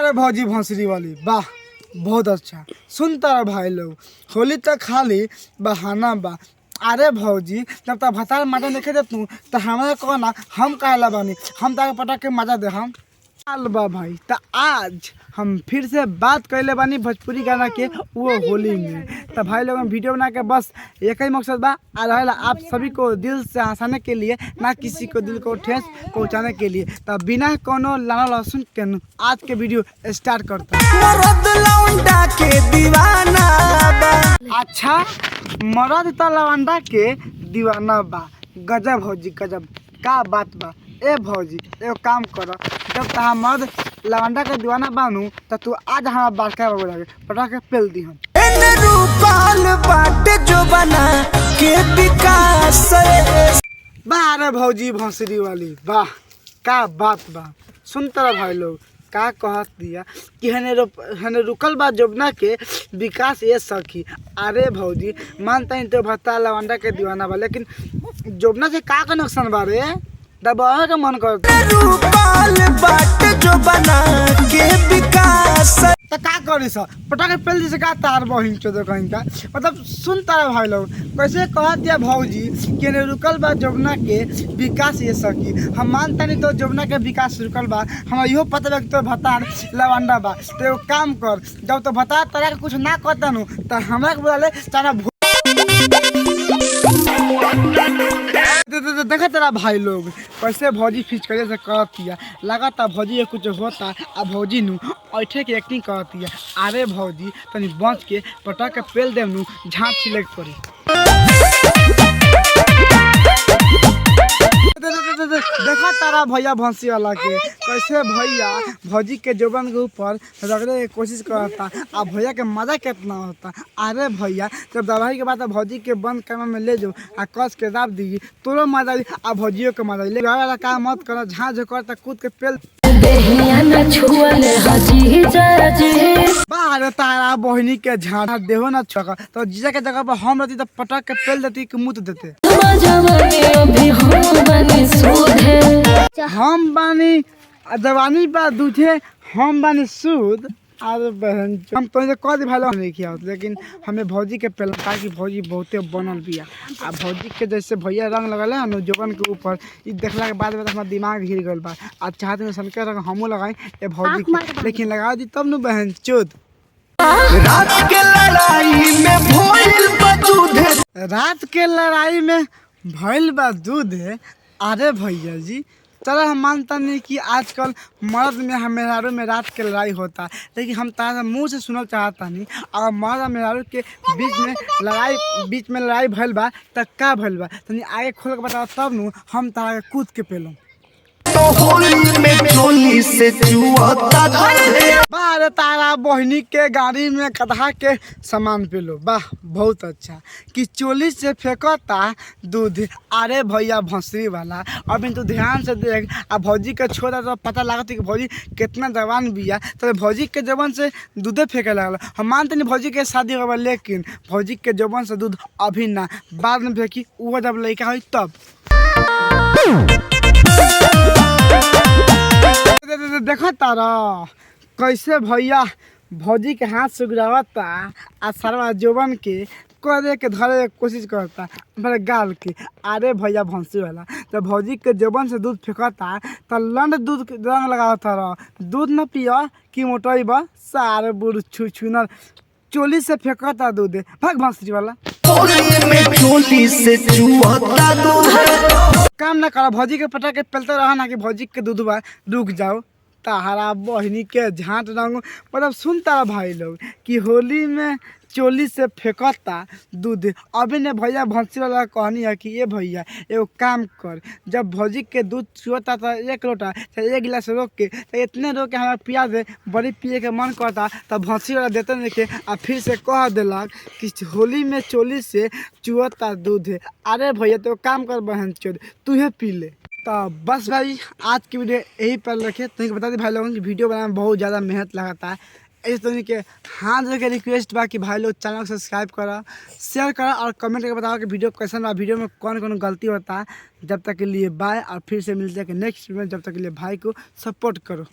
अरे भौजी भोंसरी वाली वाह बहुत अच्छा। सुनता रहा भाई लोग, होली तक खाली बहाना बा। अरे भौजी जब तक भतार मजा देखे दे तू तो हमारे कहना हम कहला बनी, हम ताके पटा के मजा दे हम बा भाई। तो आज हम फिर से बात कैले बानी भोजपुरी गाना के वो होली में। तो भाई लोग वीडियो बना के बस एक ही मकसद बा आ रहेला आप सभी को दिल से हंसाने के लिए, ना किसी को दिल को ठेस पहुंचाने के लिए। तो बिना कोनो लाना लहसुन के आज के वीडियो स्टार्ट करता के दीवाना बा। अच्छा मरद तो लवंडा के दीवाना बा। गजब भौजी गजब, का बात बा। ए भौजी एगो काम कर, जब तहां मर्द लवंडा के दीवाना बानू तो तू आज हमारा बारका बाबू लगे पटा के पेल दी हम बाटे जो बना के विकास बारे भौजी भोंसरी वाली वाह का बात बा। सुनता रहा भाई लोग का कहत दिया कि हने रुकल बा जोबना के विकास ये सखी। अरे भौजी मानता ही तो भत्ता लवंडा के दीवाना बा, लेकिन जोबना से का नुकसान बा रे? दबावे का मन करता जो बना के विकास तो का करी सा पटा के पेल जैसे का तार बहिन चोदो कहीं का। मतलब सुनता है भाई लोग कैसे कह दिया भौजी कि ने रुकल बा जोबना के विकास ये सकी। हम मानता नहीं तो जोबना के विकास रुकल बा, हमारा इहो पता बा कि तो भतार लवंडा बा। तो एगो काम कर, जब तो भतार तरह के कुछ ना करता नु तो हमरा के बुला ले तारा देखा तेरा भाई लोग कैसे भौजी फिचकरे से करतिया। लगाता भौजी ये कुछ होता आ भौजी नु ऐठे के एक्टिंग करतिया। अरे भौजी तनी बच के पटा के पेल देम नु झाँट छिलक पड़ी। देखा तारा भैया भौंसी वाला के कैसे भैया भौजी के जोबन के ऊपर रगड़े की कोशिश करता आ भैया के मजा कितना होता। अरे भैया जब दवाई के बाद भौजी के बंद करने में ले जाओ आ कस के दाब दी तोरो मजा दी आ भौजियों के मजा ले वाला काम मत कर, झाँझ करता कूद के पेल बाहर तारा बहनी के झाड़ देहो ना छका तो जीजा के जगह पर हम रहती तो पटक के पेल देती कि मुँह देते। हम बानी जवानी बा दूधे, हम बानी सूद। अरे बहन हम तो कह दी भाई नहीं किया, लेकिन हमें भौजी के पेल कि भौजी बहुते बनल बिया आ भौजी के जैसे भैया रंग लगल है जोबन के ऊपर देखला के बाद हमारा दिमाग हिल गल बा। आज चाहते सनके रंग हमू लगाई ए भौजी के, लेकिन लगा दी तब न बहन चोद। रात के लड़ाई में भइल बा दूध। अरे भैया जी चलो हम मानता नहीं कि आजकल मर्द में मेहरारू में रात के लड़ाई होता, लेकिन हम तारा मुँह से सुनल चाहता नहीं। और मर्द और मेहरारू के बीच में लड़ाई भइल बा तब का भइल बा तनी आगे खोल के बताओ तब नु हम तारा के कूद के पेलूँ। बाहर तारा बहनी के गाड़ी में कधा के सामान पे लो वाह बहुत अच्छा कि चोली से फेंकता दूध। अरे भैया भोंसरी वाला अब तू ध्यान से देख आ भौजी के छोड़ा तो पता लगता कि भौजी कितना जवान बिया। तो भौजी के जवान से दूधे फेंके लगल। हम मानते नहीं भौजी के शादी होगा, लेकिन भौजी के जवान से दूध अभी ना बाद में फेंकी वो जब लड़का हुई तब। देखा तारा कैसे भैया भौजी के हाथ से गिरावता आ सरवा जोबन के करे के धरे के कोशिश करता मेरे गाल के। अरे भैया भौंसी वाला तो भौजी के जोबन से दूध फेंकता तो लंड दूध रंग लगावता रह दूध न पिया कि मोटाई बा सारे बुढ़ छुनर चोली से फेंकता दूध भाग भौंसी वाला चोली से काम ना करा भौजी के पटा के पेलते रहा ना कि भौजी के दूध बा रुक जाओ तारा बहनी के झाँट रंग। मतलब सुनता रहा भाई लोग कि होली में चोली से फेंकता दूध। अभी ने भैया भौंसी वाला कहनी है कि ये भैया एगो काम कर, जब भौजी के दूध चुहता था 1 लोटा चाहे 1 गिलास रोक के तो इतने रोक के हमारा पिया दे बड़ी पिए के मन करता तब भौंसी वाला देते नहीं के आ फिर से कह दिलक कि होली में चोली से चुहता दूध। अरे भैया तो काम कर बहन चोद तूहे पी ले। तो बस भाई आज की वीडियो यही पर रखे। तो बता दी भाई लोगों की वीडियो बनाने में बहुत ज़्यादा मेहनत लगाता है। इस तरह के हाथ जोड़ के रिक्वेस्ट बा कि भाई लोग चैनल को सब्सक्राइब करा, शेयर करा और कमेंट करके बताओ कि वीडियो कैसा बा, वीडियो में कौन कौन गलती होता है। जब तक के लिए बाय और फिर से मिलते हैं नेक्स्ट वीडियो में। जब तक के लिए भाई को सपोर्ट करो।